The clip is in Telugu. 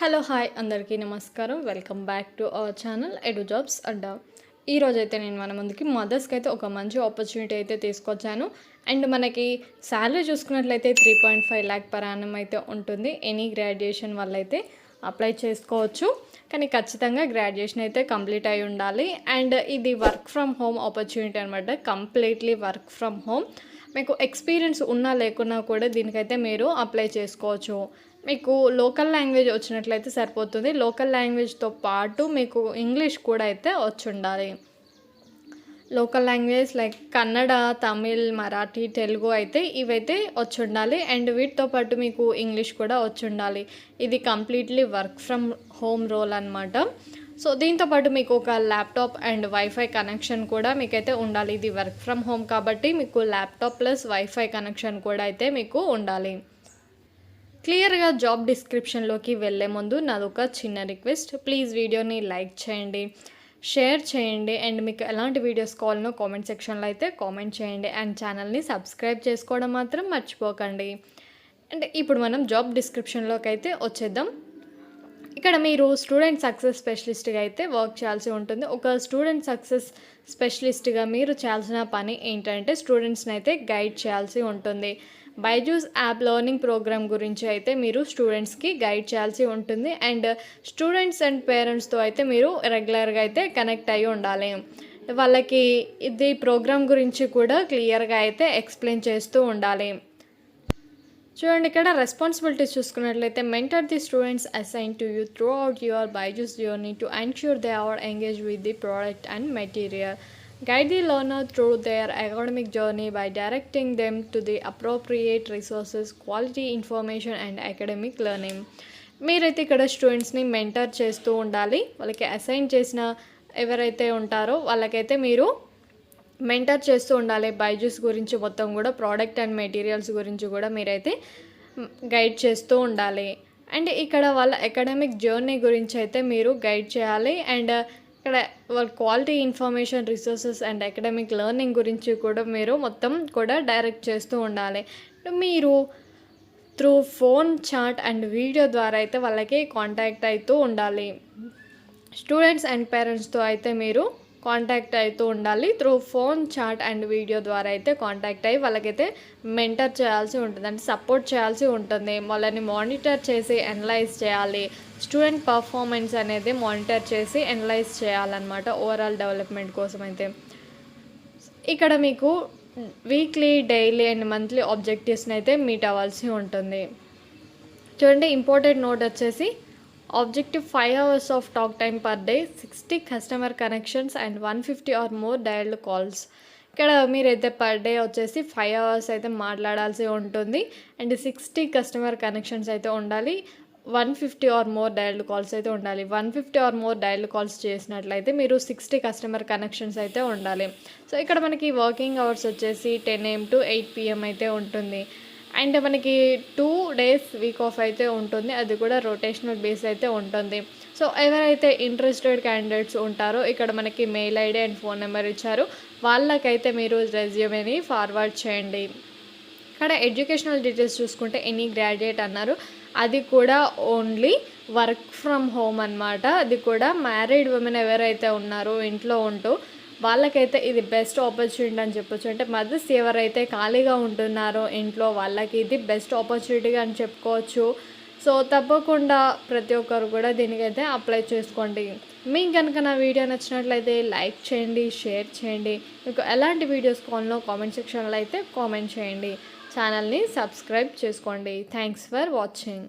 హలో హాయ్ అందరికీ నమస్కారం. Welcome back to our channel Edu Jobs Adda. ఈరోజు అయితే నేను మన ముందుకి మదర్స్కి అయితే ఒక మంచి ఆపర్చునిటీ అయితే తీసుకొచ్చాను. అండ్ మనకి శాలరీ చూసుకున్నట్లయితే 3.5 lakh per annum అయితే ఉంటుంది. ఎనీ గ్రాడ్యుయేషన్ వల్ల అయితే అప్లై చేసుకోవచ్చు, కానీ ఖచ్చితంగా గ్రాడ్యుయేషన్ అయితే కంప్లీట్ అయి ఉండాలి. అండ్ ఇది వర్క్ ఫ్రమ్ హోమ్ ఆపర్చునిటీ అనమాట. Completely work from home. మీకు ఎక్స్పీరియన్స్ ఉన్నా లేకున్నా కూడా దీనికైతే మీరు అప్లై చేసుకోవచ్చు. మీకు లోకల్ లాంగ్వేజ్ వచ్చినట్లయితే సరిపోతుంది. లోకల్ లాంగ్వేజ్తో పాటు మీకు ఇంగ్లీష్ కూడా అయితే వచ్చి ఉండాలి. Local language like Kannada, Tamil, Marathi, Telugu అయితే ఇవైతే వచ్చి ఉండాలి. అండ్ వీటితో పాటు మీకు ఇంగ్లీష్ కూడా వచ్చి ఉండాలి. ఇది completely work from home role అనమాట. సో దీంతోపాటు మీకు ఒక ల్యాప్టాప్ అండ్ వైఫై కనెక్షన్ కూడా మీకైతే ఉండాలి. ఇది వర్క్ ఫ్రమ్ హోమ్ కాబట్టి మీకు ల్యాప్టాప్ ప్లస్ వైఫై కనెక్షన్ కూడా అయితే మీకు ఉండాలి. క్లియర్గా జాబ్ డిస్క్రిప్షన్లోకి వెళ్ళే ముందు నాదొక చిన్న రిక్వెస్ట్. ప్లీజ్ వీడియోని లైక్ చేయండి, షేర్ చేయండి. అండ్ మీకు ఎలాంటి వీడియోస్ కావాలనో కామెంట్ సెక్షన్లో అయితే కామెంట్ చేయండి. అండ్ ఛానల్ని సబ్స్క్రైబ్ చేసుకోవడం మాత్రం మర్చిపోకండి. అండ్ ఇప్పుడు మనం జాబ్ డిస్క్రిప్షన్లోకి అయితే వచ్చేద్దాం. ఇక్కడ మీరు స్టూడెంట్ సక్సెస్ స్పెషలిస్ట్గా అయితే వర్క్ చేయాల్సి ఉంటుంది. ఒక స్టూడెంట్ సక్సెస్ స్పెషలిస్ట్గా మీరు చేయాల్సిన పని ఏంటంటే స్టూడెంట్స్ని అయితే గైడ్ చేయాల్సి ఉంటుంది. బైజూస్ యాప్ లెర్నింగ్ ప్రోగ్రామ్ గురించి అయితే మీరు స్టూడెంట్స్కి గైడ్ చేయాల్సి ఉంటుంది. అండ్ స్టూడెంట్స్ అండ్ పేరెంట్స్తో అయితే మీరు రెగ్యులర్గా అయితే కనెక్ట్ అయ్యి ఉండాలి. వాళ్ళకి ఇది ప్రోగ్రామ్ గురించి కూడా క్లియర్గా అయితే ఎక్స్ప్లెయిన్ చేస్తూ ఉండాలి. చూడండి, ఇక్కడ రెస్పాన్సిబిలిటీస్ చూసుకున్నట్లయితే mentor the students assign to you through your Byju's journey to ensure they are engage with the product and material. Guide the learner through their academic journey by directing them to the appropriate resources, quality information and academic learning. మీరైతే ఇక్కడ స్టూడెంట్స్ని మెంటర్ చేస్తూ ఉండాలి. వాళ్ళకి అసైన్ చేసిన ఎవరైతే ఉంటారో వాళ్ళకైతే మీరు మెంటర్ చేస్తూ ఉండాలి. బైజూస్ గురించి మొత్తం కూడా ప్రోడక్ట్ అండ్ మెటీరియల్స్ గురించి కూడా మీరైతే గైడ్ చేస్తూ ఉండాలి. అండ్ ఇక్కడ వాళ్ళ అకాడమిక్ జర్నీ గురించి అయితే మీరు గైడ్ చేయాలి. అండ్ ఇక్కడ వాళ్ళ quality information, resources and academic learning గురించి కూడా మీరు మొత్తం కూడా డైరెక్ట్ చేస్తూ ఉండాలి. మీరు through phone, chat and video ద్వారా అయితే వాళ్ళకి కాంటాక్ట్ అవుతూ ఉండాలి. స్టూడెంట్స్ అండ్ పేరెంట్స్తో అయితే మీరు కాంటాక్ట్ అవుతూ ఉండాలి. Through phone, chat and video ద్వారా అయితే కాంటాక్ట్ అయ్యి వాళ్ళకైతే మెంటర్ చేయాల్సి ఉంటుంది, అంటే సపోర్ట్ చేయాల్సి ఉంటుంది. వాళ్ళని మానిటర్ చేసి అనలైజ్ చేయాలి. స్టూడెంట్ పర్ఫార్మెన్స్ అనేది మానిటర్ చేసి అనలైజ్ చేయాలన్నమాట ఓవరాల్ డెవలప్మెంట్ కోసం అయితే. ఇక్కడ మీకు వీక్లీ, డైలీ అండ్ మంత్లీ ఆబ్జెక్టివ్స్ని అయితే మీట్ అవ్వాల్సి ఉంటుంది. చూడండి, ఇంపార్టెంట్ నోట్ వచ్చేసి objective 5 hours of talk time per day, 60 customer connections and 150 or more dialled calls. ఇక్కడ మీరైతే పర్ డే వచ్చేసి 5 hours అయితే మాట్లాడాల్సి ఉంటుంది. అండ్ 60 కస్టమర్ కనెక్షన్స్ అయితే ఉండాలి. 150 ఆర్ మోర్ డయల్డ్ కాల్స్ అయితే ఉండాలి. 150 ఆర్ మోర్ డయల్డ్ కాల్స్ చేసినట్లయితే మీరు 60 కస్టమర్ కనెక్షన్స్ అయితే ఉండాలి. సో ఇక్కడ మనకి వర్కింగ్ అవర్స్ వచ్చేసి 10 AM to 8 PM అయితే ఉంటుంది. అండ్ మనకి 2 days వీక్ ఆఫ్ అయితే ఉంటుంది. అది కూడా రొటేషనల్ బేస్ అయితే ఉంటుంది. సో ఎవరైతే ఇంట్రెస్టెడ్ క్యాండిడేట్స్ ఉంటారో ఇక్కడ మనకి mail ID and phone number ఇచ్చారు. వాళ్ళకైతే మీరు రెజ్యూమేని ఫార్వర్డ్ చేయండి. ఇక్కడ ఎడ్యుకేషనల్ డీటెయిల్స్ చూసుకుంటే ఎనీ గ్రాడ్యుయేట్ అన్నారు. అది కూడా ఓన్లీ వర్క్ ఫ్రమ్ హోమ్ అనమాట. అది కూడా మ్యారీడ్ ఉమెన్ ఎవరైతే ఉన్నారో ఇంట్లో ఉంటూ వాళ్ళకైతే ఇది బెస్ట్ ఆపర్చునిటీ అని చెప్పొచ్చు. అంటే మదర్స్ ఎవరైతే ఖాళీగా ఉంటున్నారో ఇంట్లో వాళ్ళకి ఇది బెస్ట్ ఆపర్చునిటీగా అని చెప్పుకోవచ్చు. సో తప్పకుండా ప్రతి ఒక్కరు కూడా దీనికైతే అప్లై చేసుకోండి. మీకు కనుక నా వీడియో నచ్చినట్లయితే లైక్ చేయండి, షేర్ చేయండి. మీకు ఎలాంటి వీడియోస్ కావాలనో కామెంట్ సెక్షన్లో అయితే కామెంట్ చేయండి. ఛానల్ని సబ్స్క్రైబ్ చేసుకోండి. Thanks for watching.